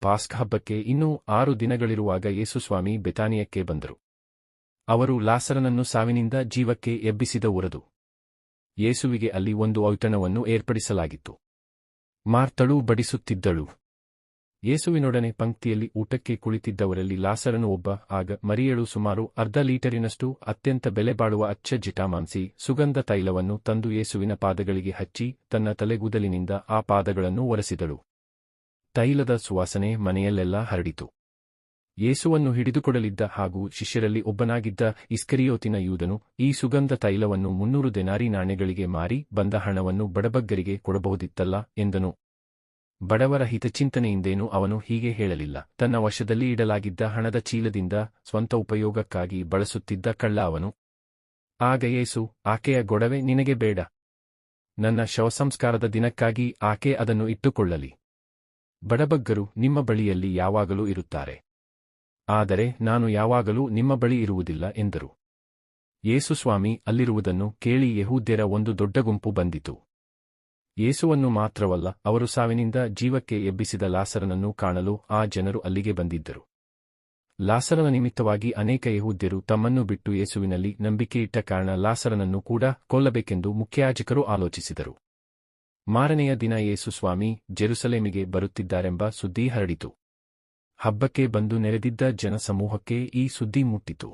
ಪಾಸ್ಕ ಹಬ್ಬಕ್ಕೆ ಇನ್ನೂ 6 ದಿನಗಳಿರುವಾಗ ಯೇಸುಸ್ವಾಮಿ ಬೆತಾನಿಯಕ್ಕೆ ಬಂದರು. ಅವರು ಲಾಸರನನ್ನು ಸಾವಿನಿಂದ ಜೀವಕ್ಕೆ ಎಬ್ಬಿಸಿದ ಉರದು. ಯೇಸುವಿಗೆ ಅಲ್ಲಿ ಒಂದು ಔತಣವನ್ನು ಏರ್ಪಡಿಸಲಾಗಿತ್ತು. ಮಾರ್ತಳು ಬಡಿಸುತ್ತಿದ್ದಳು. ಯೇಸುವಿನೊಡನೆ ಪಂಕ್ತಿಯಲ್ಲಿ ಊಟಕ್ಕೆ ಕುಳಿತಿದ್ದವರಲ್ಲಿ ಲಾಸರನು ಒಬ್ಬ. ಆಗ ಮರಿಯಳು ಸುಮಾರು 1/2 ಲೀಟರಿನಷ್ಟು ಅತ್ಯಂತ ಬೆಲೆಬಾಳುವ ಅಚ್ಚ ಜಿಟಾಮಾಂಸಿ ಸುಗಂಧ ತೈಲವನ್ನು ತಂದು ಯೇಸುವಿನ ಪಾದಗಳಿಗೆ ಹಚ್ಚಿ ತನ್ನ ತಲೆಗೂದಲಿನಿಂದ ಆ ಪಾದಗಳನ್ನು ಒರೆಸಿದಳು. ತೈಲದ ಸುವಾಸನೆ ಮನೆಯಲ್ಲೆಲ್ಲ ಹರಡಿತು. ಯೇಸುವನ್ನು ಹಿಡಿದುಕೊಡಲಿದ್ದ ಹಾಗೂ ಶಿಷ್ಯರಲ್ಲಿ ಒಬ್ಬನಾಗಿದ್ದ ಇಸ್ಕರಿಯೋತಿನ ಯೂದನು ಈ ಸುಗಂಧ ತೈಲವನ್ನು 300 ದೆನಾರಿ ನಾಣ್ಯಗಳಿಗೆ ಮಾರಿ ಬಂದ ಹಣವನ್ನು ಬಡಬಗ್ಗರಿಗೆ ಕೊಡಬಹುದಿತ್ತಲ್ಲ ಎಂದನು. ಬಡವರ ಹಿತಚಿಂತನೆಯಿಂದೇನೂ ಅವನು ಹೀಗೆ ಹೇಳಲಿಲ್ಲ. ತನ್ನ ವಶದಲ್ಲಿ ಇಡಲಾಗಿದ್ದ ಹಣದ ಚೀಲದಿಂದ ಸ್ವಂತ ಉಪಯೋಗಕ್ಕಾಗಿ ಬಳಸುತ್ತಿದ್ದ ಕಳ್ಳ ಅವನು. ಆಗ ಯೇಸು, ಆಕೆಯ ಗೊಡವೆ ನಿನಗೆ ಬೇಡ. ನನ್ನ ಶವಸಂಸ್ಕಾರದ ದಿನಕ್ಕಾಗಿ ಆಕೆ ಅದನ್ನು ಇಟ್ಟುಕೊಳ್ಳಲಿ. ಬಡಬಗ್ಗರು ನಿಮ್ಮ ಬಳಿಯಲ್ಲಿ ಯಾವಾಗಲೂ ಇರುತ್ತಾರೆ, ಆದರೆ ನಾನು ಯಾವಾಗಲೂ ನಿಮ್ಮ ಬಳಿ ಇರುವುದಿಲ್ಲ ಎಂದರು. ಯೇಸುಸ್ವಾಮಿ ಅಲ್ಲಿರುವುದನ್ನು ಕೇಳಿ ಯೆಹೂದ್ಯರ ಒಂದು ದೊಡ್ಡ ಗುಂಪು ಬಂದಿತು. ಯೇಸುವನ್ನು ಮಾತ್ರವಲ್ಲ, ಅವರು ಸಾವಿನಿಂದ ಜೀವಕ್ಕೆ ಎಬ್ಬಿಸಿದ ಲಾಸರನನ್ನು ಕಾಣಲು ಆ ಜನರು ಅಲ್ಲಿಗೆ ಬಂದಿದ್ದರು. ಲಾಸರನ ನಿಮಿತ್ತವಾಗಿ ಅನೇಕ ಯೆಹೂದ್ಯರು ತಮ್ಮನ್ನು ಬಿಟ್ಟು ಯೇಸುವಿನಲ್ಲಿ ನಂಬಿಕೆಯಿಟ್ಟ ಕಾರಣ ಲಾಸರನನ್ನು ಕೂಡ ಕೊಲ್ಲಬೇಕೆಂದು ಮುಖ್ಯಯಾಜಕರು ಆಲೋಚಿಸಿದರು. ಮಾರನೆಯ ದಿನ ಯೇಸುಸ್ವಾಮಿ ಜೆರುಸಲೇಮಿಗೆ ಬರುತ್ತಿದ್ದಾರೆಂಬ ಸುದ್ದಿ ಹರಡಿತು. ಹಬ್ಬಕ್ಕೆ ಬಂದು ನೆರೆದಿದ್ದ ಜನಸಮೂಹಕ್ಕೆ ಈ ಸುದ್ದಿ ಮುಟ್ಟಿತು.